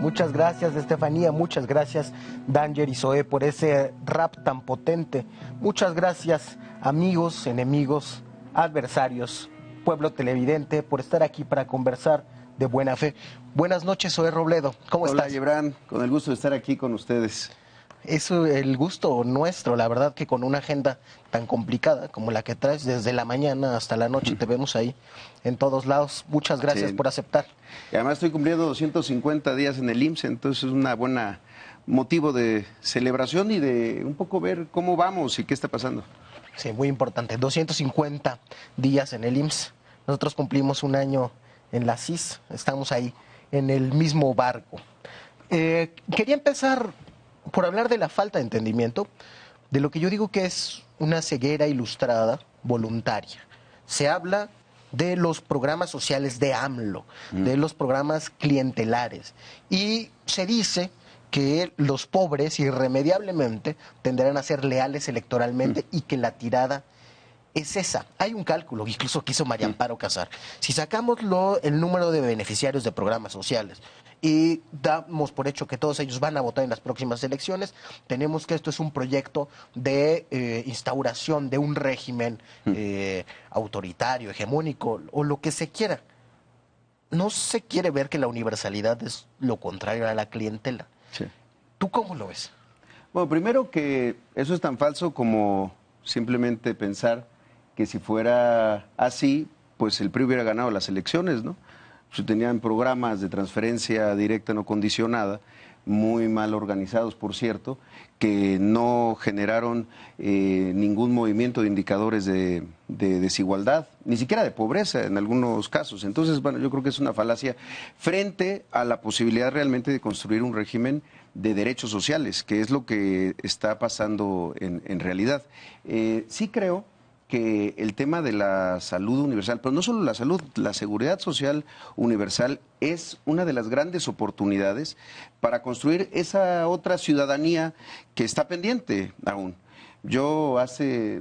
Muchas gracias, Estefanía, muchas gracias, Danger y Zoé, por ese rap tan potente. Muchas gracias, amigos, enemigos, adversarios, pueblo televidente, por estar aquí para conversar de buena fe. Buenas noches, Zoé Robledo, ¿cómo estás? Hola, Gibran, con el gusto de estar aquí con ustedes. Es el gusto nuestro, la verdad que con una agenda tan complicada como la que traes, desde la mañana hasta la noche te vemos ahí en todos lados. Muchas gracias por aceptar. Y además estoy cumpliendo 250 días en el IMSS, entonces es una buena motivo de celebración y de un poco ver cómo vamos y qué está pasando. Sí, muy importante. 250 días en el IMSS. Nosotros cumplimos un año en la CIS, estamos ahí en el mismo barco. Quería empezar por hablar de la falta de entendimiento, de lo que yo digo que es una ceguera ilustrada, voluntaria. Se habla de los programas sociales de AMLO, de los programas clientelares, y se dice que los pobres irremediablemente tendrán a ser leales electoralmente y que la tirada es esa. Hay un cálculo, incluso que hizo María Amparo Casar. Si sacamos el número de beneficiarios de programas sociales y damos por hecho que todos ellos van a votar en las próximas elecciones, tenemos que esto es un proyecto de instauración de un régimen autoritario, hegemónico, o lo que se quiera. No se quiere ver que la universalidad es lo contrario a la clientela. Sí. ¿Tú cómo lo ves? Bueno, primero que eso es tan falso como simplemente pensar que si fuera así, pues el PRI hubiera ganado las elecciones, ¿no? Si tenían programas de transferencia directa no condicionada, muy mal organizados, por cierto, que no generaron ningún movimiento de indicadores de desigualdad, ni siquiera de pobreza en algunos casos. Entonces, bueno, yo creo que es una falacia frente a la posibilidad realmente de construir un régimen de derechos sociales, que es lo que está pasando en realidad. Sí creo que el tema de la salud universal, pero no solo la salud, la seguridad social universal es una de las grandes oportunidades para construir esa otra ciudadanía que está pendiente aún. Yo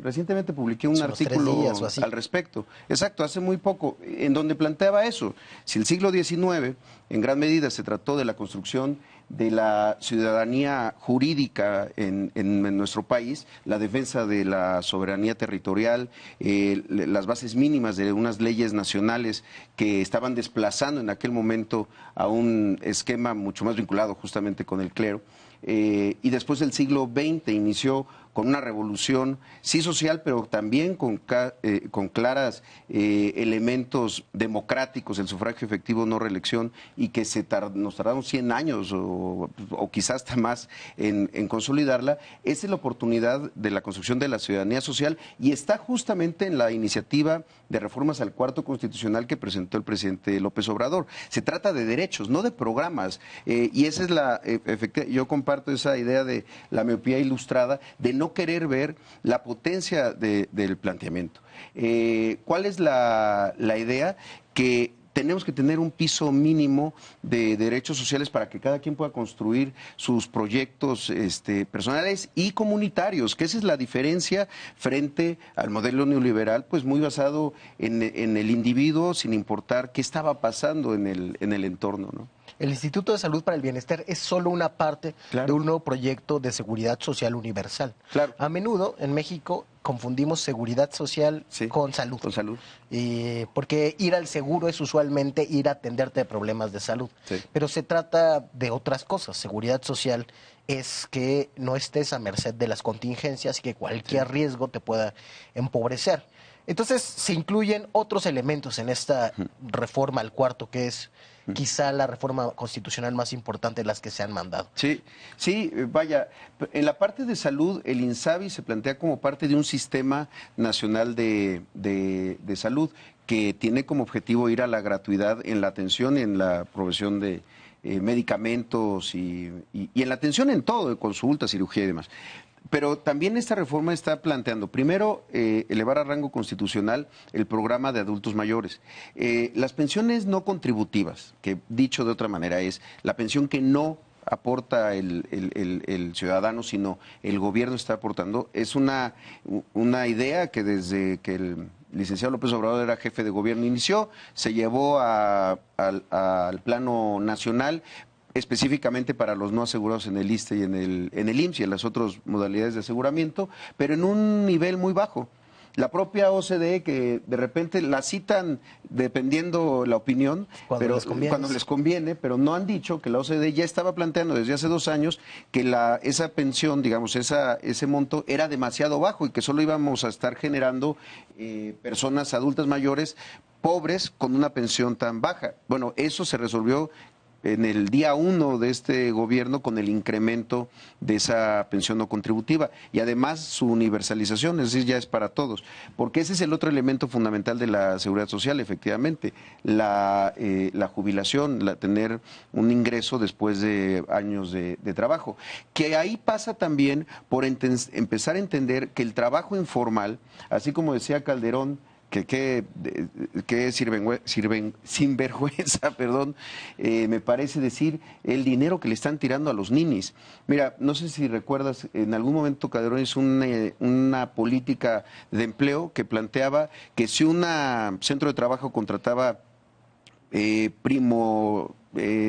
recientemente publiqué un artículo al respecto, exacto, hace muy poco, en donde planteaba eso. Si el siglo XIX en gran medida se trató de la construcción de la ciudadanía jurídica en nuestro país, la defensa de la soberanía territorial, las bases mínimas de unas leyes nacionales que estaban desplazando en aquel momento a un esquema mucho más vinculado justamente con el clero. Y después el siglo XX inició con una revolución, sí social, pero también con claras elementos democráticos, el sufragio efectivo, no reelección, y que nos tardamos 100 años o quizás hasta más en consolidarla. Esa es la oportunidad de la construcción de la ciudadanía social y está justamente en la iniciativa de reformas al cuarto constitucional que presentó el presidente López Obrador. Se trata de derechos, no de programas, y esa es yo comparto esa idea de la miopía ilustrada, de no querer ver la potencia del planteamiento. ¿Cuál es la idea? Que tenemos que tener un piso mínimo de derechos sociales para que cada quien pueda construir sus proyectos personales y comunitarios, que esa es la diferencia frente al modelo neoliberal, pues muy basado en el individuo, sin importar qué estaba pasando en el entorno, ¿no? El Instituto de Salud para el Bienestar es solo una parte de un nuevo proyecto de seguridad social universal. Claro. A menudo en México confundimos seguridad social con salud. Con salud. Porque ir al seguro es usualmente ir a atenderte de problemas de salud. Sí. Pero se trata de otras cosas. Seguridad social es que no estés a merced de las contingencias y que cualquier riesgo te pueda empobrecer. Entonces se incluyen otros elementos en esta reforma al cuarto, que es quizá la reforma constitucional más importante de las que se han mandado. Sí, vaya, en la parte de salud, el INSABI se plantea como parte de un sistema nacional de salud que tiene como objetivo ir a la gratuidad en la atención y en la provisión de medicamentos y en la atención en todo, de consulta, cirugía y demás. Pero también esta reforma está planteando, primero, elevar a rango constitucional el programa de adultos mayores. Las pensiones no contributivas, que dicho de otra manera es la pensión que no aporta el ciudadano, sino el gobierno está aportando, es una idea que desde que el licenciado López Obrador era jefe de gobierno inició, se llevó al plano nacional, específicamente para los no asegurados en el ISSSTE y en el IMSS y en las otras modalidades de aseguramiento, pero en un nivel muy bajo. La propia OCDE, que de repente la citan dependiendo la opinión, cuando les conviene, pero no han dicho que la OCDE ya estaba planteando desde hace 2 años que esa pensión, digamos, ese monto era demasiado bajo y que solo íbamos a estar generando personas adultas mayores pobres con una pensión tan baja. Bueno, eso se resolvió en el día 1 de este gobierno con el incremento de esa pensión no contributiva y además su universalización, es decir, ya es para todos, porque ese es el otro elemento fundamental de la seguridad social, efectivamente, la jubilación, tener un ingreso después de años de trabajo, que ahí pasa también por empezar a entender que el trabajo informal, así como decía Calderón, que sinvergüenza, perdón, me parece decir el dinero que le están tirando a los ninis. Mira, no sé si recuerdas, en algún momento Calderón hizo una política de empleo que planteaba que si un centro de trabajo contrataba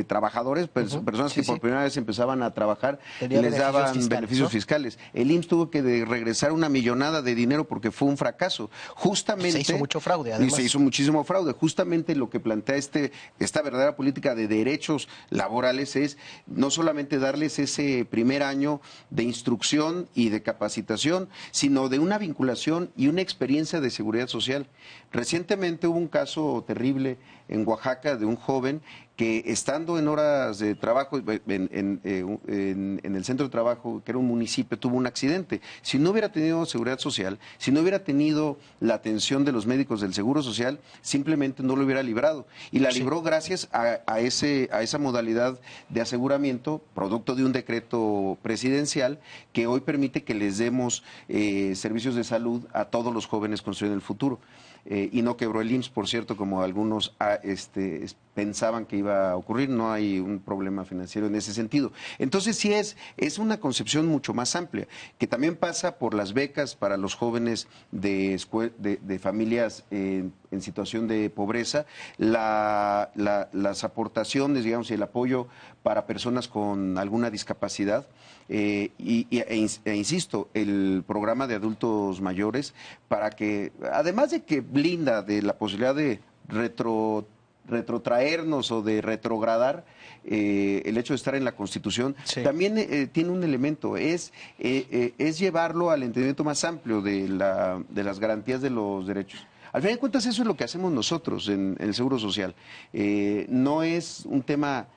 trabajadores, personas que por primera vez empezaban a trabajar, les daban beneficios fiscales. El IMSS tuvo que regresar una millonada de dinero porque fue un fracaso. Justamente se hizo mucho fraude, además. Y se hizo muchísimo fraude. Justamente lo que plantea esta verdadera política de derechos laborales es no solamente darles ese primer año de instrucción y de capacitación, sino de una vinculación y una experiencia de seguridad social. Recientemente hubo un caso terrible en Oaxaca de un joven que estando en horas de trabajo en el centro de trabajo, que era un municipio, tuvo un accidente. Si no hubiera tenido seguridad social, si no hubiera tenido la atención de los médicos del Seguro Social, simplemente no lo hubiera librado. Y la libró gracias a esa modalidad de aseguramiento, producto de un decreto presidencial que hoy permite que les demos servicios de salud a todos los jóvenes construyendo el futuro. Y no quebró el IMSS, por cierto, como algunos pensaban que iba a ocurrir. No hay un problema financiero en ese sentido. Entonces sí es una concepción mucho más amplia, que también pasa por las becas para los jóvenes de familias en situación de pobreza, las aportaciones, digamos, y el apoyo para personas con alguna discapacidad. Insisto, el programa de adultos mayores, para que, además de que blinda de la posibilidad de retrotraernos o de retrogradar el hecho de estar en la Constitución, también tiene un elemento, es llevarlo al entendimiento más amplio de las garantías de los derechos. Al final de cuentas, eso es lo que hacemos nosotros en el Seguro Social. No es un tema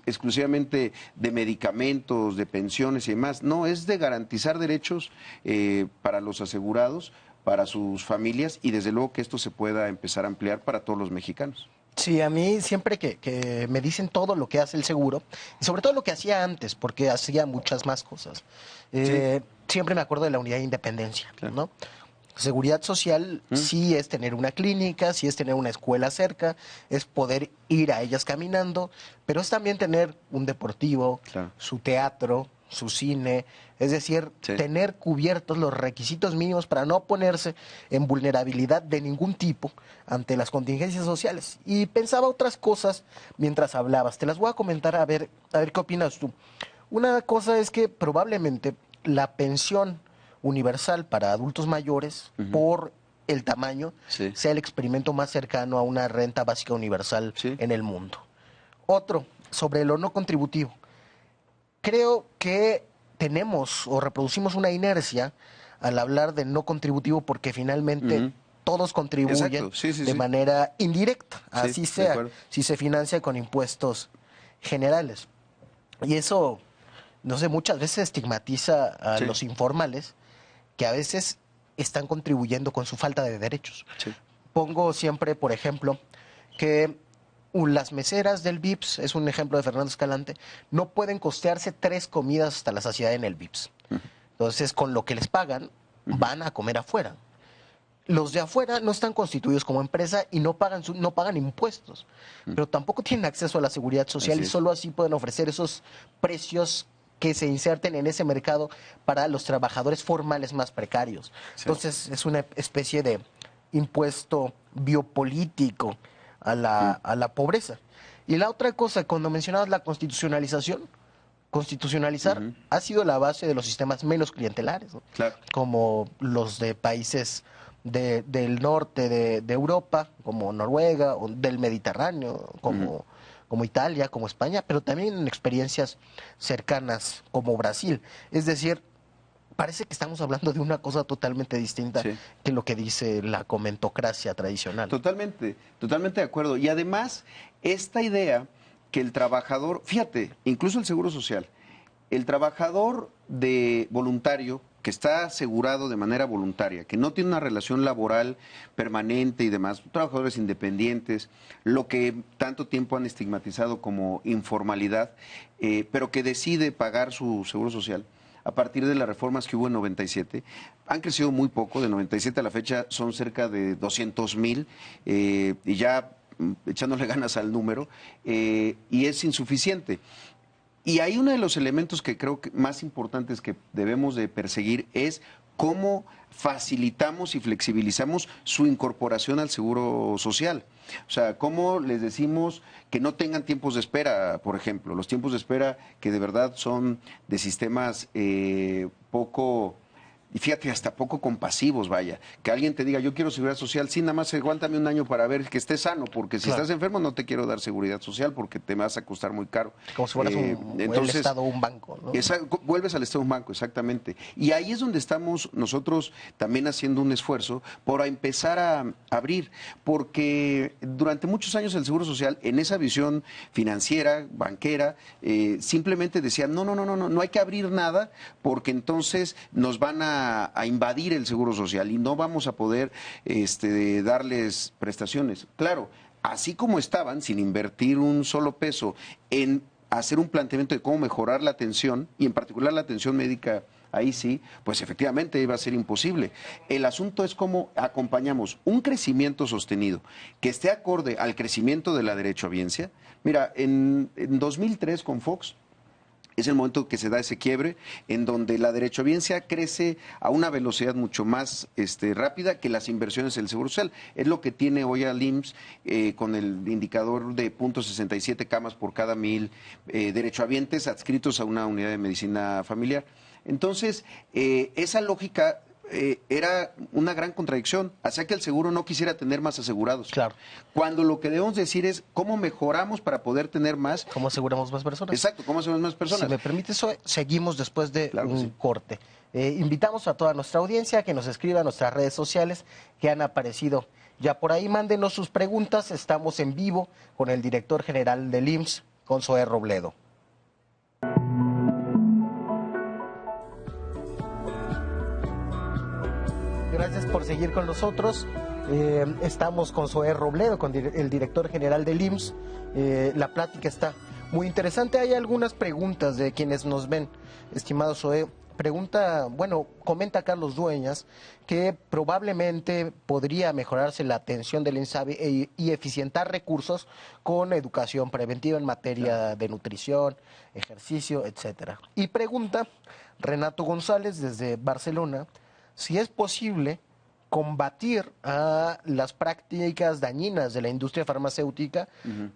exclusivamente de medicamentos, de pensiones y demás. No, es de garantizar derechos para los asegurados, para sus familias y desde luego que esto se pueda empezar a ampliar para todos los mexicanos. Sí, a mí siempre que me dicen todo lo que hace el seguro, y sobre todo lo que hacía antes, porque hacía muchas más cosas, siempre me acuerdo de la unidad de independencia, ¿no? Seguridad social sí es tener una clínica, sí es tener una escuela cerca, es poder ir a ellas caminando, pero es también tener un deportivo, su teatro, su cine, es decir, tener cubiertos los requisitos mínimos para no ponerse en vulnerabilidad de ningún tipo ante las contingencias sociales. Y pensaba otras cosas mientras hablabas, te las voy a comentar a ver qué opinas tú. Una cosa es que probablemente la pensión universal para adultos mayores, por el tamaño, sea el experimento más cercano a una renta básica universal en el mundo. Otro, sobre lo no contributivo. Creo que tenemos o reproducimos una inercia al hablar de no contributivo porque finalmente todos contribuyen de manera indirecta, así sea, si se financia con impuestos generales. Y eso, no sé, muchas veces estigmatiza a los informales, que a veces están contribuyendo con su falta de derechos. Pongo siempre, por ejemplo, que las meseras del VIPS, es un ejemplo de Fernando Escalante, no pueden costearse 3 comidas hasta la saciedad en el VIPS. Entonces, con lo que les pagan, van a comer afuera. Los de afuera no están constituidos como empresa y no pagan impuestos, pero tampoco tienen acceso a la seguridad social y solo así pueden ofrecer esos precios que se inserten en ese mercado para los trabajadores formales más precarios. Entonces, es una especie de impuesto biopolítico a la pobreza. Y la otra cosa, cuando mencionabas la constitucionalización, constitucionalizar ha sido la base de los sistemas menos clientelares, ¿no? Claro. Como los de países del norte de Europa, como Noruega, o del Mediterráneo, como Italia, como España, pero también en experiencias cercanas como Brasil. Es decir, parece que estamos hablando de una cosa totalmente distinta que lo que dice la comentocracia tradicional. Totalmente, totalmente de acuerdo. Y además, esta idea que el trabajador, fíjate, incluso el Seguro Social, el trabajador de voluntario que está asegurado de manera voluntaria, que no tiene una relación laboral permanente y demás, trabajadores independientes, lo que tanto tiempo han estigmatizado como informalidad, pero que decide pagar su Seguro Social, a partir de las reformas que hubo en 97, han crecido muy poco, de 97 a la fecha son cerca de 200,000, y ya echándole ganas al número, y es insuficiente. Y hay uno de los elementos que creo que más importantes que debemos de perseguir es cómo facilitamos y flexibilizamos su incorporación al Seguro Social. O sea, cómo les decimos que no tengan tiempos de espera, por ejemplo, los tiempos de espera que de verdad son de sistemas poco... Y fíjate, hasta poco compasivos, vaya. Que alguien te diga, yo quiero seguridad social, sí, nada más aguántame un año para ver que estés sano, porque si estás enfermo no te quiero dar seguridad social porque te vas a costar muy caro. Como si fueras el Estado o un banco, ¿no? Vuelves al Estado un banco, exactamente. Y ahí es donde estamos nosotros también haciendo un esfuerzo por empezar a abrir, porque durante muchos años el Seguro Social, en esa visión financiera, banquera, simplemente decía, no hay que abrir nada porque entonces nos van a invadir el Seguro Social y no vamos a poder darles prestaciones. Claro, así como estaban, sin invertir un solo peso en hacer un planteamiento de cómo mejorar la atención, y en particular la atención médica, ahí sí, pues efectivamente iba a ser imposible. El asunto es cómo acompañamos un crecimiento sostenido que esté acorde al crecimiento de la derechohabiencia. Mira, en 2003 con Fox, es el momento que se da ese quiebre en donde la derechohabiencia crece a una velocidad mucho más rápida que las inversiones del Seguro Social. Es lo que tiene hoy al IMSS con el indicador de .67 camas por cada 1,000 derechohabientes adscritos a una unidad de medicina familiar. Entonces, esa lógica era una gran contradicción, hacía que el seguro no quisiera tener más asegurados. Claro. Cuando lo que debemos decir es cómo mejoramos para poder tener más. ¿Cómo aseguramos más personas? Exacto, cómo aseguramos más personas. Si me permite, seguimos después de un corte. Invitamos a toda nuestra audiencia que nos escriba a nuestras redes sociales que han aparecido ya por ahí. Mándenos sus preguntas. Estamos en vivo con el director general del IMSS, Zoé Robledo. Gracias por seguir con nosotros. Estamos con Zoé Robledo, con el director general del IMSS. La plática está muy interesante. Hay algunas preguntas de quienes nos ven, estimado Zoé. Comenta Carlos Dueñas que probablemente podría mejorarse la atención del INSABI y eficientar recursos con educación preventiva en materia de nutrición, ejercicio, etcétera. Y pregunta Renato González desde Barcelona si es posible combatir a las prácticas dañinas de la industria farmacéutica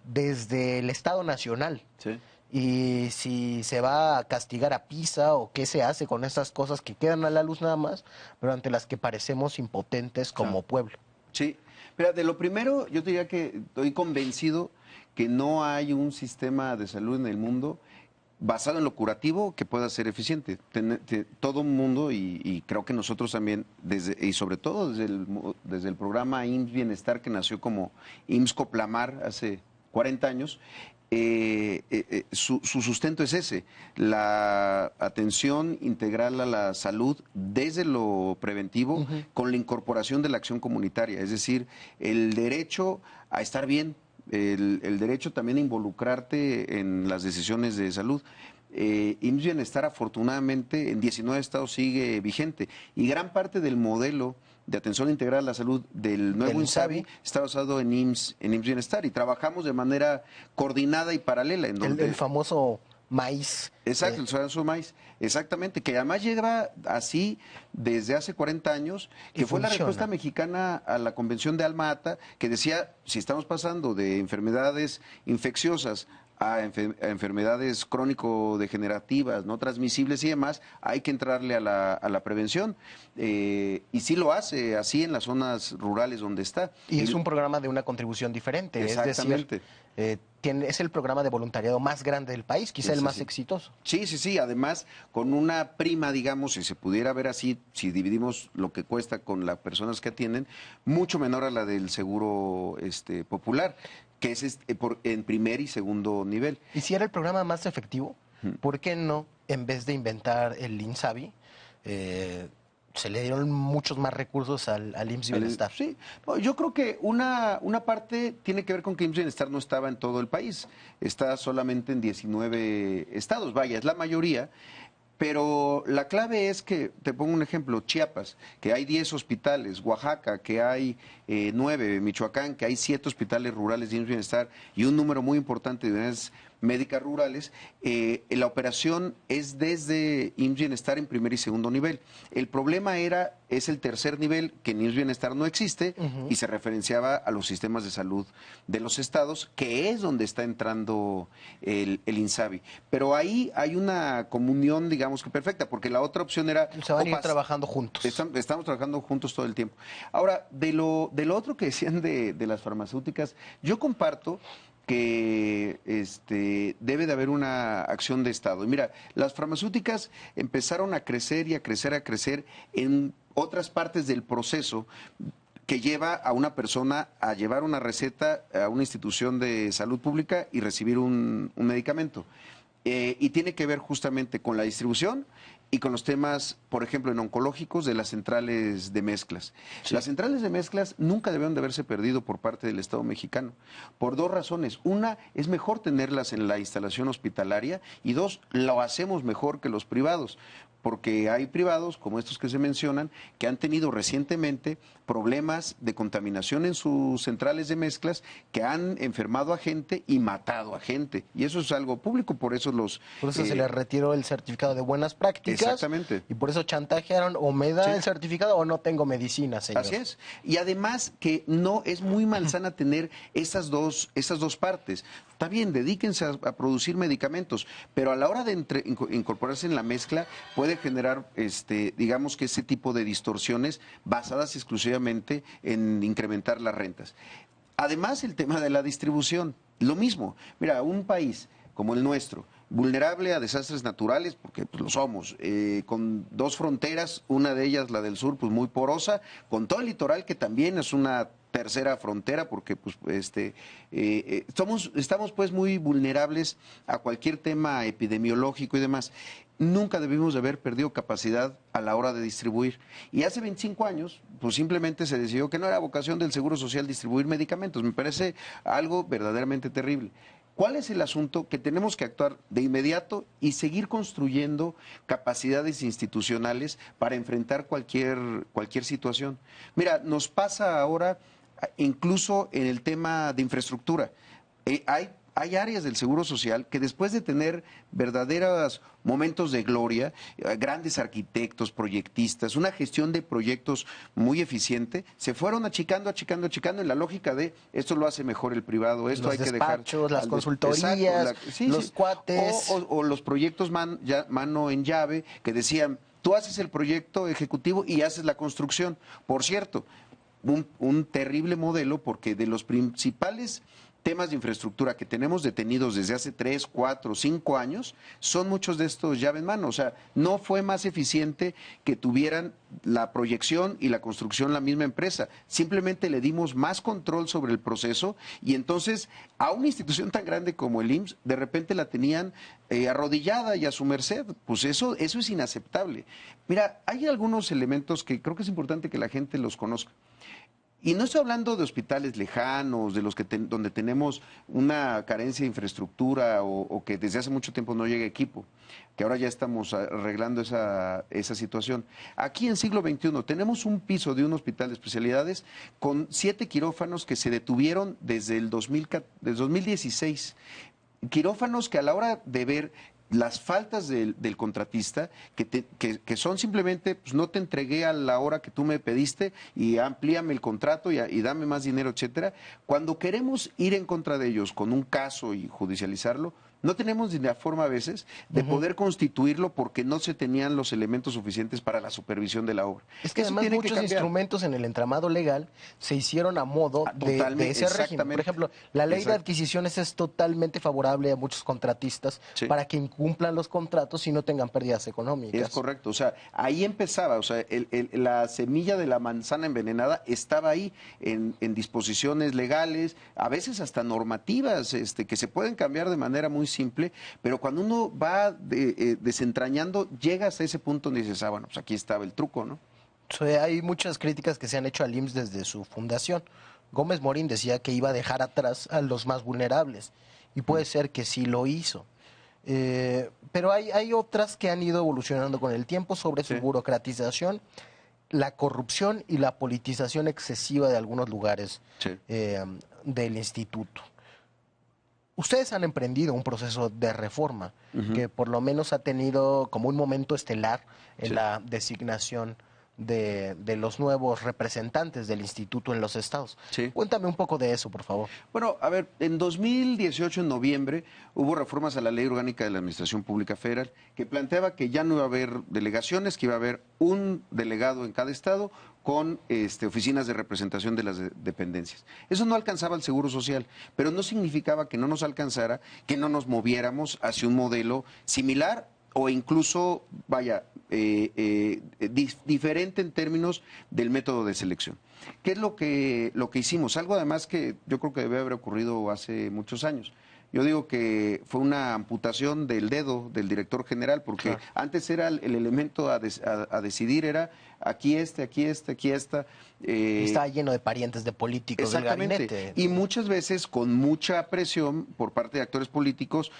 desde el Estado Nacional. Sí. Y si se va a castigar a PISA o qué se hace con esas cosas que quedan a la luz nada más, pero ante las que parecemos impotentes como pueblo. Sí, pero de lo primero yo te diría que estoy convencido que no hay un sistema de salud en el mundo basado en lo curativo que pueda ser eficiente. Todo el mundo, y creo que nosotros también, y sobre todo desde el programa IMSS Bienestar, que nació como IMSS Coplamar hace 40 años, su sustento es ese, la atención integral a la salud desde lo preventivo con la incorporación de la acción comunitaria, es decir, el derecho a estar bien, el derecho también a involucrarte en las decisiones de salud. IMSS Bienestar afortunadamente en 19 estados sigue vigente y gran parte del modelo de atención integral a la salud del nuevo INSABI está basado en IMSS Bienestar y trabajamos de manera coordinada y paralela. En donde... el famoso maíz. Exacto, el famoso maíz, exactamente, que además lleva así desde hace 40 años, que Y fue la funciona. respuesta mexicana a la Convención de Alma-Ata, que decía, si estamos pasando de enfermedades infecciosas a enfermedades crónico-degenerativas, no transmisibles y demás, hay que entrarle a la prevención. Y sí lo hace así en las zonas rurales donde está. Y es un programa de una contribución diferente, es decir, Exactamente. es el programa de voluntariado más grande del país, quizá el Es más así. exitoso. Sí, sí, sí. Además, con una prima, digamos, si se pudiera ver así, si dividimos lo que cuesta con las personas que atienden, mucho menor a la del seguro popular, que es en primer y segundo nivel. Y si era el programa más efectivo, ¿por qué no, en vez de inventar el INSABI, se le dieron muchos más recursos al IMSS Bienestar? Sí, no, yo creo que una parte tiene que ver con que IMSS Bienestar no estaba en todo el país, está solamente en 19 estados, vaya, es la mayoría. Pero la clave es que, te pongo un ejemplo, Chiapas, que hay 10 hospitales, Oaxaca, que hay 9, Michoacán, que hay 7 hospitales rurales de IMSS Bienestar y un número muy importante de unidades médicas rurales, la operación es desde IMSS Bienestar en primer y segundo nivel. El problema es el tercer nivel, que en IMSS Bienestar no existe, y se referenciaba a los sistemas de salud de los estados, que es donde está entrando el INSABI. Pero ahí hay una comunión, digamos que perfecta, porque la otra opción era... Se van a ir trabajando juntos. Estamos trabajando juntos todo el tiempo. Ahora, de lo otro que decían de las farmacéuticas, yo comparto que debe de haber una acción de Estado. Y mira, las farmacéuticas empezaron a crecer y a crecer, a crecer en otras partes del proceso que lleva a una persona a llevar una receta a una institución de salud pública y recibir un medicamento. Y tiene que ver justamente con la distribución y con los temas, por ejemplo, en oncológicos de las centrales de mezclas. Sí. Las centrales de mezclas nunca debieron de haberse perdido por parte del Estado mexicano, por dos razones. Una, es mejor tenerlas en la instalación hospitalaria, y dos, lo hacemos mejor que los privados, porque hay privados, como estos que se mencionan, que han tenido recientemente problemas de contaminación en sus centrales de mezclas, que han enfermado a gente y matado a gente. Y eso es algo público, por eso se les retiró el certificado de buenas prácticas. Exactamente. Y por eso chantajearon, o me da Sí. el certificado o no tengo medicina, señor. Así es. Y además que no es muy malsana tener esas dos partes. Está bien, dedíquense a producir medicamentos, pero a la hora de incorporarse en la mezcla puede generar, digamos que ese tipo de distorsiones basadas exclusivamente en incrementar las rentas. Además, el tema de la distribución, lo mismo. Mira, un país como el nuestro, vulnerable a desastres naturales, porque pues, lo somos, con dos fronteras, una de ellas, la del sur, pues muy porosa, con todo el litoral, que también es una tercera frontera, porque pues estamos pues muy vulnerables a cualquier tema epidemiológico y demás. Nunca debimos de haber perdido capacidad a la hora de distribuir. Y hace 25 años, pues simplemente se decidió que no era vocación del Seguro Social distribuir medicamentos. Me parece algo verdaderamente terrible. ¿Cuál es el asunto? Que tenemos que actuar de inmediato y seguir construyendo capacidades institucionales para enfrentar cualquier situación. Mira, nos pasa ahora incluso en el tema de infraestructura. Hay áreas del Seguro Social que después de tener verdaderos momentos de gloria, grandes arquitectos, proyectistas, una gestión de proyectos muy eficiente, se fueron achicando en la lógica de esto lo hace mejor el privado, esto hay que dejar... Las consultorías, los cuates... O los proyectos mano en llave que decían, tú haces el proyecto ejecutivo y haces la construcción. Por cierto, un terrible modelo, porque de los principales temas de infraestructura que tenemos detenidos desde hace 3, 4, 5 años, son muchos de estos llave en mano. O sea, no fue más eficiente que tuvieran la proyección y la construcción la misma empresa. Simplemente le dimos más control sobre el proceso, y entonces a una institución tan grande como el IMSS, de repente la tenían arrodillada y a su merced. Pues eso es inaceptable. Mira, hay algunos elementos que creo que es importante que la gente los conozca. Y no estoy hablando de hospitales lejanos, de los que donde tenemos una carencia de infraestructura o que desde hace mucho tiempo no llega equipo, que ahora ya estamos arreglando esa situación. Aquí en siglo XXI tenemos un piso de un hospital de especialidades con 7 quirófanos que se detuvieron desde el 2016. Quirófanos que a la hora de ver las faltas del contratista, que son simplemente, pues no te entregué a la hora que tú me pediste y amplíame el contrato y dame más dinero, etcétera. Cuando queremos ir en contra de ellos con un caso y judicializarlo, no tenemos ni la forma a veces de poder constituirlo porque no se tenían los elementos suficientes para la supervisión de la obra. Es que además muchos instrumentos en el entramado legal se hicieron a modo de ese régimen. Por ejemplo, la ley de adquisiciones es totalmente favorable a muchos contratistas para que incumplan los contratos y no tengan pérdidas económicas. Es correcto, o sea, ahí empezaba, o sea, la semilla de la manzana envenenada estaba ahí en disposiciones legales, a veces hasta normativas, que se pueden cambiar de manera muy simple, pero cuando uno va desentrañando, llega hasta ese punto donde dices, bueno, pues aquí estaba el truco, ¿no? Hay muchas críticas que se han hecho al IMSS desde su fundación. Gómez Morín decía que iba a dejar atrás a los más vulnerables, y puede ser que sí lo hizo. Pero hay otras que han ido evolucionando con el tiempo sobre su burocratización, la corrupción y la politización excesiva de algunos lugares del instituto. Ustedes han emprendido un proceso de reforma que por lo menos ha tenido como un momento estelar en la designación de los nuevos representantes del instituto en los estados. Cuéntame un poco de eso, por favor. Bueno, a ver, en 2018, en noviembre, hubo reformas a la Ley Orgánica de la Administración Pública Federal que planteaba que ya no iba a haber delegaciones, que iba a haber un delegado en cada estado con oficinas de representación de las dependencias. Eso no alcanzaba el Seguro Social, pero no significaba que no nos alcanzara, que no nos moviéramos hacia un modelo similar o incluso, vaya, diferente en términos del método de selección. ¿Qué es lo que hicimos? Algo además que yo creo que debe haber ocurrido hace muchos años. Yo digo que fue una amputación del dedo del director general, porque antes era el elemento a decidir, era aquí aquí esta. Estaba lleno de parientes de políticos del gabinete. Y muchas veces con mucha presión por parte de actores políticos,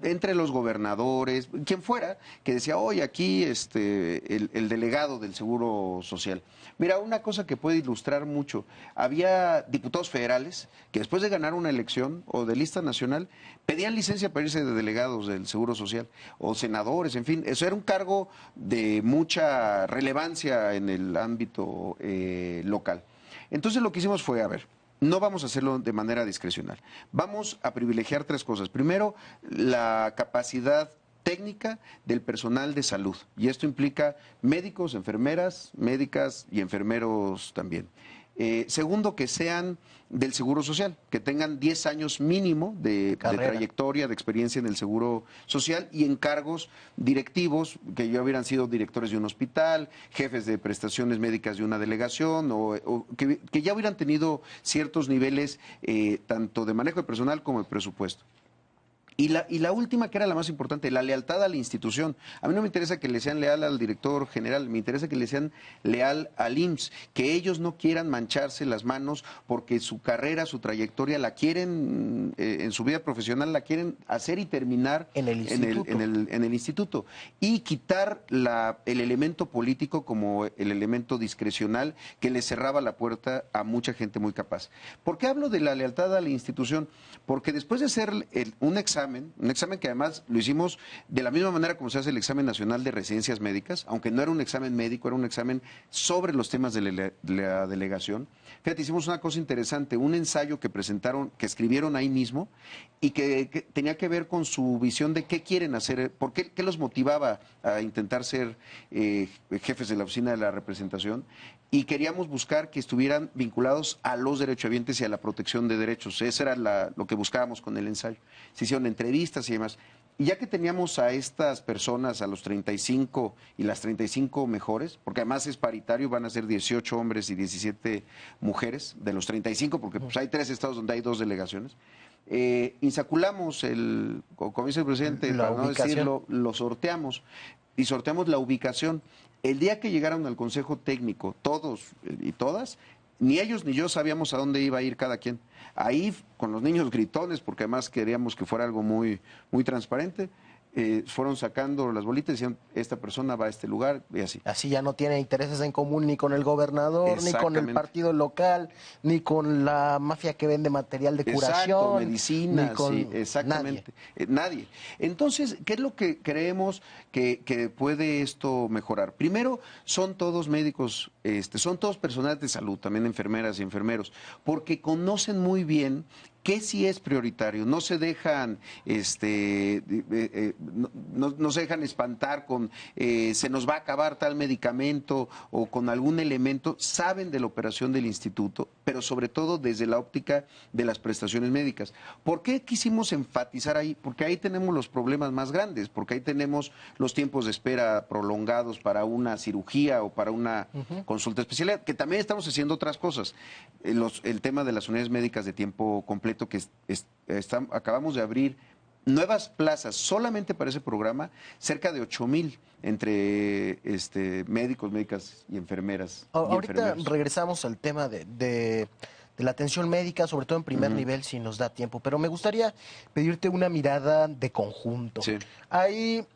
entre los gobernadores, quien fuera, que decía, oye, aquí el delegado del Seguro Social. Mira, una cosa que puede ilustrar mucho, había diputados federales que después de ganar una elección o de lista nacional, pedían licencia para irse de delegados del Seguro Social, o senadores, en fin, eso era un cargo de mucha relevancia en el ámbito local. Entonces lo que hicimos fue, a ver, no vamos a hacerlo de manera discrecional, vamos a privilegiar tres cosas. Primero, la capacidad técnica del personal de salud, y esto implica médicos, enfermeras, médicas y enfermeros también. Segundo, que sean del Seguro Social, que tengan 10 años mínimo de trayectoria, de experiencia en el Seguro Social y en cargos directivos, que ya hubieran sido directores de un hospital, jefes de prestaciones médicas de una delegación, o que ya hubieran tenido ciertos niveles tanto de manejo de personal como de presupuesto. Y la última, que era la más importante, la lealtad a la institución. A mí no me interesa que le sean leal al director general, me interesa que le sean leal al IMSS, que ellos no quieran mancharse las manos porque su carrera, su trayectoria la quieren, en su vida profesional la quieren hacer y terminar en el instituto. Y quitar el elemento político como el elemento discrecional que le cerraba la puerta a mucha gente muy capaz. ¿Por qué hablo de la lealtad a la institución? Porque después de hacer un examen que además lo hicimos de la misma manera como se hace el examen nacional de residencias médicas, aunque no era un examen médico, era un examen sobre los temas de la delegación. Fíjate, hicimos una cosa interesante, un ensayo que presentaron, que escribieron ahí mismo y que tenía que ver con su visión de qué quieren hacer, por qué los motivaba a intentar ser jefes de la oficina de la representación, y queríamos buscar que estuvieran vinculados a los derechohabientes y a la protección de derechos. Eso era lo que buscábamos con el ensayo. Se hicieron entrevistas y demás. Y ya que teníamos a estas personas, a los 35 y las 35 mejores, porque además es paritario, van a ser 18 hombres y 17 mujeres, de los 35, porque pues, hay 3 estados donde hay 2 delegaciones, insaculamos como dice el presidente, para no decirlo, lo sorteamos, y sorteamos la ubicación. El día que llegaron al Consejo Técnico, todos y todas, ni ellos ni yo sabíamos a dónde iba a ir cada quien. Ahí, con los niños gritones, porque además queríamos que fuera algo muy, muy transparente, fueron sacando las bolitas y decían, esta persona va a este lugar y así. Así ya no tiene intereses en común ni con el gobernador, ni con el partido local, ni con la mafia que vende material de curación. Exacto, medicinas, ni con sí, exactamente. Nadie. Entonces, ¿qué es lo que creemos que puede esto mejorar? Primero, son todos médicos, son todos personal de salud, también enfermeras y enfermeros, porque conocen muy bien que sí es prioritario, no se dejan, no se dejan espantar con se nos va a acabar tal medicamento o con algún elemento, saben de la operación del instituto, pero sobre todo desde la óptica de las prestaciones médicas. ¿Por qué quisimos enfatizar ahí? Porque ahí tenemos los problemas más grandes, porque ahí tenemos los tiempos de espera prolongados para una cirugía o para una consulta especial, que también estamos haciendo otras cosas. El tema de las unidades médicas de tiempo completo, que acabamos de abrir nuevas plazas solamente para ese programa, cerca de 8,000 entre médicos, médicas y enfermeras. Ahorita regresamos al tema de la atención médica, sobre todo en primer nivel, si nos da tiempo, pero me gustaría pedirte una mirada de conjunto. Sí. Ahí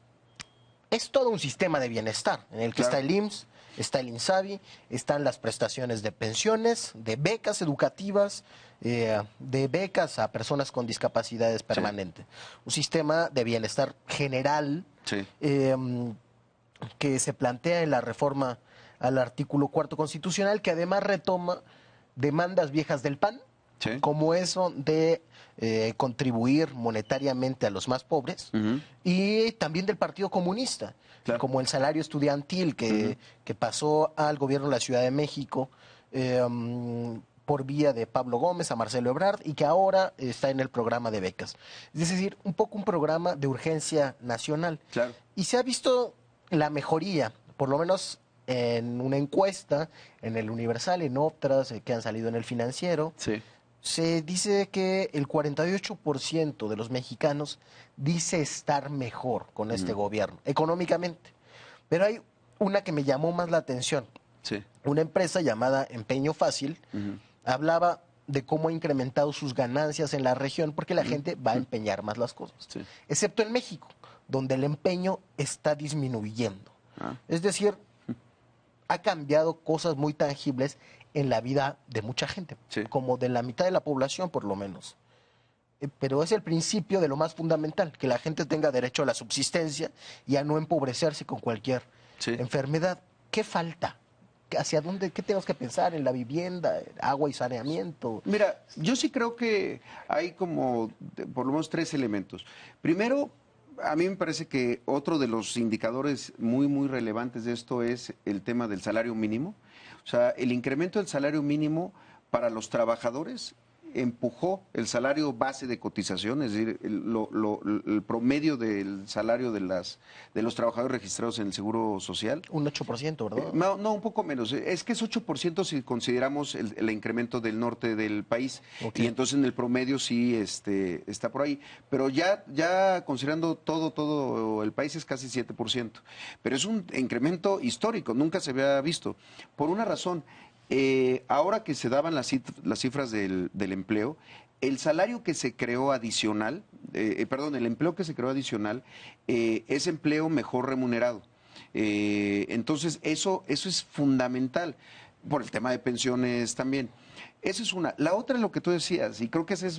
es todo un sistema de bienestar en el que está el IMSS, está el INSABI, están las prestaciones de pensiones, de becas educativas, de becas a personas con discapacidades permanentes. Un sistema de bienestar general que se plantea en la reforma al artículo 4 constitucional, que además retoma demandas viejas del PAN, como eso de contribuir monetariamente a los más pobres, y también del Partido Comunista, como el salario estudiantil que pasó al gobierno de la Ciudad de México por vía de Pablo Gómez a Marcelo Ebrard y que ahora está en el programa de becas. Es decir, un poco un programa de urgencia nacional. Y se ha visto la mejoría, por lo menos en una encuesta, en el Universal, en otras que han salido en el Financiero. Se dice que el 48% de los mexicanos dice estar mejor con este gobierno, económicamente. Pero hay una que me llamó más la atención. Una empresa llamada Empeño Fácil hablaba de cómo ha incrementado sus ganancias en la región porque la gente va a empeñar más las cosas. Excepto en México, donde el empeño está disminuyendo. Es decir, ha cambiado cosas muy tangibles en la vida de mucha gente, como de la mitad de la población por lo menos. Pero es el principio de lo más fundamental, que la gente tenga derecho a la subsistencia y a no empobrecerse con cualquier enfermedad. ¿Qué falta? ¿Hacia dónde? ¿Qué tenemos que pensar en la vivienda, agua y saneamiento? Mira, yo sí creo que hay como por lo menos 3 elementos. Primero, a mí me parece que otro de los indicadores muy, muy relevantes de esto es el tema del salario mínimo. O sea, el incremento del salario mínimo para los trabajadores empujó el salario base de cotización, es decir, el promedio del salario de los trabajadores registrados en el Seguro Social. Un 8%, ¿verdad? No, un poco menos. Es que es 8% si consideramos el incremento del norte del país. Y entonces en el promedio sí está por ahí. Pero ya considerando todo el país es casi 7%. Pero es un incremento histórico, nunca se había visto. Por una razón. Ahora que se daban las cifras del empleo, el salario que se creó adicional, el empleo que se creó adicional es empleo mejor remunerado. Entonces, eso es fundamental, por el tema de pensiones también. Eso es una. La otra es lo que tú decías, y creo que eso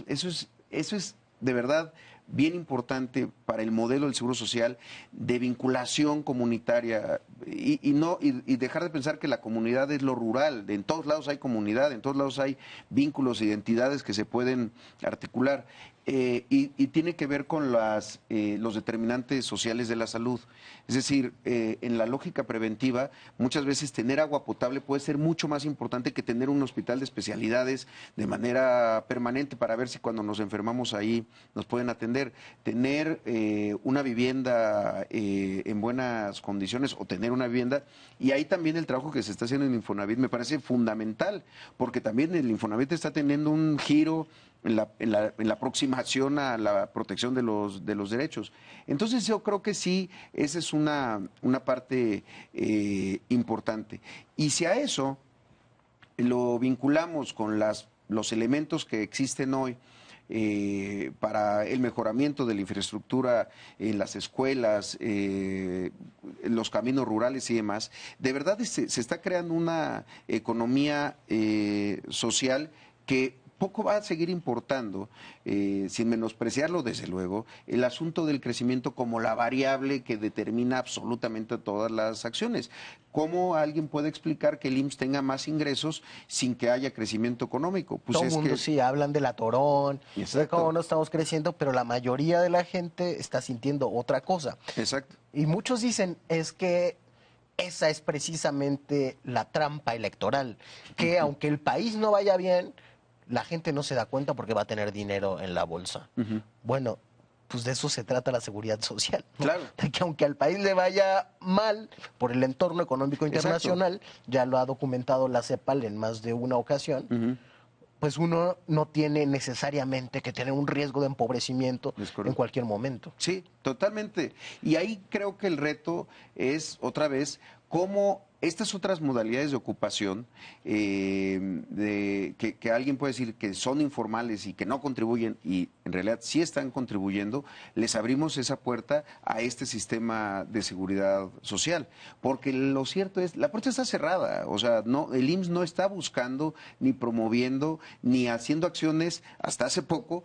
es de verdad bien importante para el modelo del Seguro Social de vinculación comunitaria y dejar de pensar que la comunidad es lo rural. En todos lados hay comunidad, en todos lados hay vínculos, identidades que se pueden articular. Y tiene que ver con los determinantes sociales de la salud. Es decir, en la lógica preventiva, muchas veces tener agua potable puede ser mucho más importante que tener un hospital de especialidades de manera permanente para ver si cuando nos enfermamos ahí nos pueden atender. Tener una vivienda en buenas condiciones o tener una vivienda. Y ahí también el trabajo que se está haciendo en Infonavit me parece fundamental, porque también el Infonavit está teniendo un giro en la aproximación a la protección de los derechos. Entonces yo creo que sí, esa es una parte importante. Y si a eso lo vinculamos con los elementos que existen hoy, para el mejoramiento de la infraestructura en las escuelas, en los caminos rurales y demás, de verdad se está creando una economía social que poco va a seguir importando, sin menospreciarlo desde luego, el asunto del crecimiento como la variable que determina absolutamente todas las acciones. ¿Cómo alguien puede explicar que el IMSS tenga más ingresos sin que haya crecimiento económico? Pues Todo el es mundo que... sí hablan del atorón, de Exacto. cómo no estamos creciendo, pero la mayoría de la gente está sintiendo otra cosa. Exacto. Y muchos dicen, es que esa es precisamente la trampa electoral, que aunque el país no vaya bien, la gente no se da cuenta porque va a tener dinero en la bolsa. Bueno, pues de eso se trata la seguridad social, ¿no? Claro. De que aunque al país le vaya mal por el entorno económico internacional, ya lo ha documentado la CEPAL en más de una ocasión, pues uno no tiene necesariamente que tener un riesgo de empobrecimiento en cualquier momento. Sí, totalmente. Y ahí creo que el reto es, otra vez, cómo estas otras modalidades de ocupación, que alguien puede decir que son informales y que no contribuyen, y en realidad sí están contribuyendo, les abrimos esa puerta a este sistema de seguridad social. Porque lo cierto es, la puerta está cerrada, o sea, no, el IMSS no está buscando, ni promoviendo, ni haciendo acciones, hasta hace poco,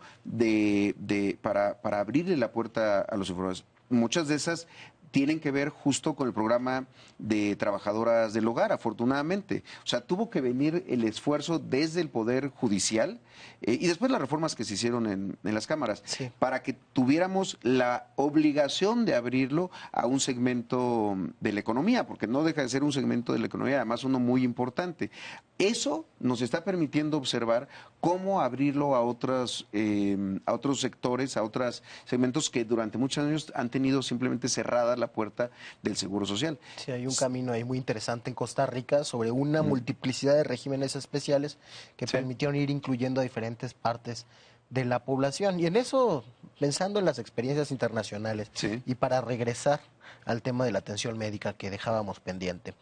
para abrirle la puerta a los informadores. Muchas de esas tienen que ver justo con el programa de trabajadoras del hogar, afortunadamente. O sea, tuvo que venir el esfuerzo desde el Poder Judicial y después las reformas que se hicieron en las cámaras, para que tuviéramos la obligación de abrirlo a un segmento de la economía, porque no deja de ser un segmento de la economía, además uno muy importante. Eso nos está permitiendo observar cómo abrirlo a otros sectores, a otros segmentos que durante muchos años han tenido simplemente cerrada la puerta del Seguro Social. Sí, hay un camino ahí muy interesante en Costa Rica sobre una multiplicidad de regímenes especiales que permitieron ir incluyendo a diferentes partes de la población. Y en eso, pensando en las experiencias internacionales, y para regresar al tema de la atención médica que dejábamos pendiente.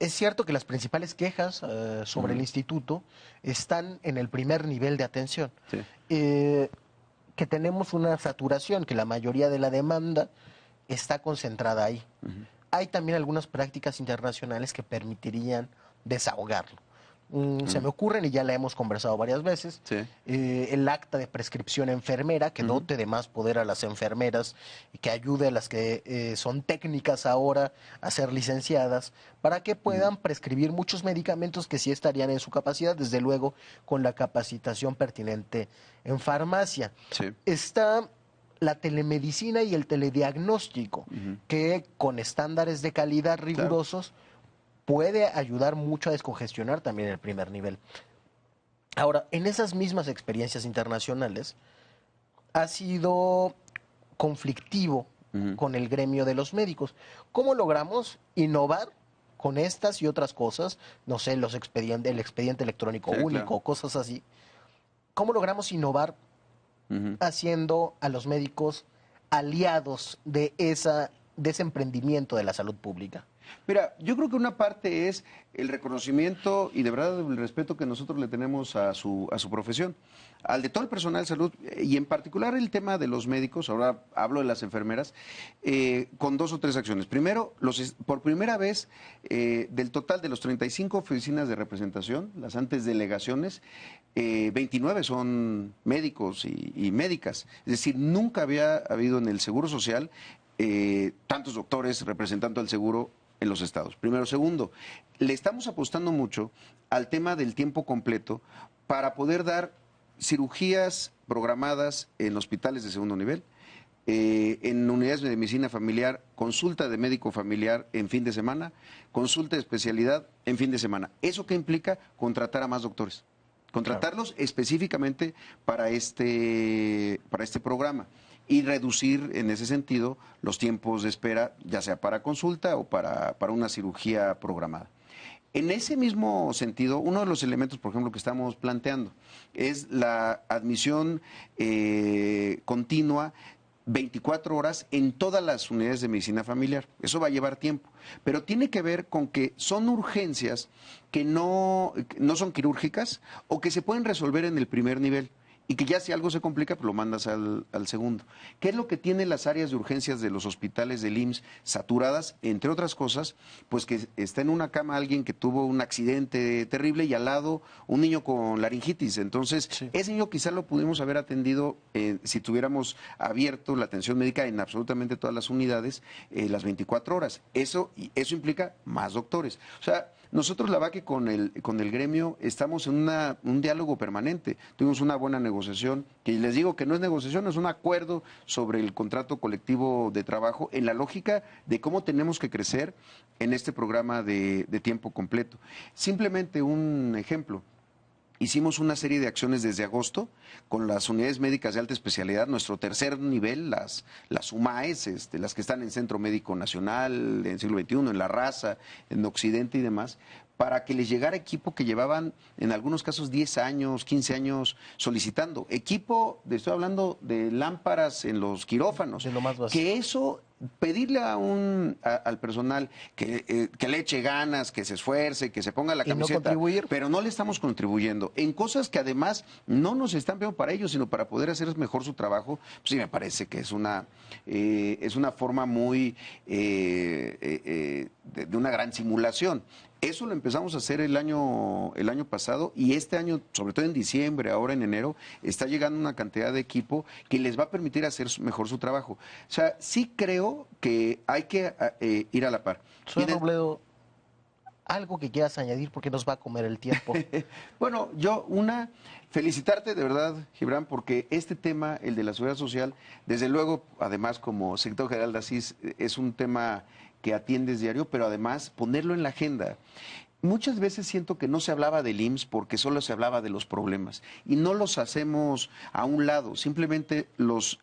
Es cierto que las principales quejas sobre el instituto están en el primer nivel de atención. Que tenemos una saturación, que la mayoría de la demanda está concentrada ahí. Hay también algunas prácticas internacionales que permitirían desahogarlo. Se me ocurren, y ya la hemos conversado varias veces, el acta de prescripción enfermera, que dote de más poder a las enfermeras y que ayude a las que son técnicas ahora a ser licenciadas, para que puedan prescribir muchos medicamentos que sí estarían en su capacidad, desde luego con la capacitación pertinente en farmacia. Está la telemedicina y el telediagnóstico, que con estándares de calidad rigurosos puede ayudar mucho a descongestionar también el primer nivel. Ahora, en esas mismas experiencias internacionales, ha sido conflictivo con el gremio de los médicos. ¿Cómo logramos innovar con estas y otras cosas? No sé, el expediente electrónico único, cosas así. ¿Cómo logramos innovar haciendo a los médicos aliados de ese emprendimiento de la salud pública? Mira, yo creo que una parte es el reconocimiento y de verdad el respeto que nosotros le tenemos a su profesión, al de todo el personal de salud y en particular el tema de los médicos, ahora hablo de las enfermeras, con 2 o 3 acciones. Primero, por primera vez del total de los 35 oficinas de representación, las antes delegaciones, 29 son médicos y médicas. Es decir, nunca había habido en el Seguro Social tantos doctores representando al seguro en los estados. Primero. Segundo, le estamos apostando mucho al tema del tiempo completo para poder dar cirugías programadas en hospitales de segundo nivel, en unidades de medicina familiar, consulta de médico familiar en fin de semana, consulta de especialidad en fin de semana. ¿Eso qué implica? Contratar a más doctores. Contratarlos específicamente para este programa y reducir en ese sentido los tiempos de espera, ya sea para consulta o para una cirugía programada. En ese mismo sentido, uno de los elementos, por ejemplo, que estamos planteando es la admisión continua 24 horas en todas las unidades de medicina familiar. Eso va a llevar tiempo, pero tiene que ver con que son urgencias que no son quirúrgicas o que se pueden resolver en el primer nivel y que ya si algo se complica, pues lo mandas al segundo. ¿Qué es lo que tienen las áreas de urgencias de los hospitales del IMSS saturadas? Entre otras cosas, pues que está en una cama alguien que tuvo un accidente terrible y al lado un niño con laringitis. Entonces, Sí. ese niño quizás lo pudimos haber atendido si tuviéramos abierto la atención médica en absolutamente todas las unidades las 24 horas. Eso implica más doctores. O sea, nosotros la VAC con el gremio estamos en un diálogo permanente. Tuvimos una buena negociación, que les digo que no es negociación, es un acuerdo sobre el contrato colectivo de trabajo en la lógica de cómo tenemos que crecer en este programa de tiempo completo. Simplemente un ejemplo. Hicimos una serie de acciones desde agosto con las unidades médicas de alta especialidad, nuestro tercer nivel, las UMAES, las que están en Centro Médico Nacional, en siglo XXI, en La Raza, en Occidente y demás, para que les llegara equipo que llevaban en algunos casos 10 años, 15 años solicitando. Equipo, estoy hablando de lámparas en los quirófanos. De lo más básico. Que eso, pedirle al personal que le eche ganas, que se esfuerce, que se ponga la Y no camiseta, contribuir. pero no le estamos contribuyendo en cosas que además no nos están viendo para ellos, sino para poder hacer mejor su trabajo. Pues sí, me parece que es una forma muy de una gran simulación. Eso lo empezamos a hacer el año pasado y este año, sobre todo en diciembre, ahora en enero, está llegando una cantidad de equipo que les va a permitir hacer mejor su trabajo. O sea, sí creo que hay que ir a la par. Soy Robledo, algo que quieras añadir porque nos va a comer el tiempo. Bueno, felicitarte de verdad, Gibran, porque este tema, el de la seguridad social, desde luego, además como secretario general de ASIS, es un tema que atiendes diario, pero además ponerlo en la agenda. Muchas veces siento que no se hablaba del IMSS porque solo se hablaba de los problemas y no los hacemos a un lado, simplemente los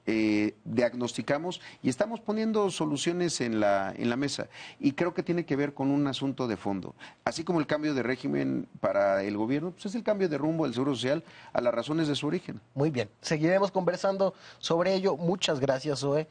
diagnosticamos y estamos poniendo soluciones en la mesa. Y creo que tiene que ver con un asunto de fondo. Así como el cambio de régimen para el gobierno, pues es el cambio de rumbo del Seguro Social a las razones de su origen. Muy bien, seguiremos conversando sobre ello. Muchas gracias, Zoe.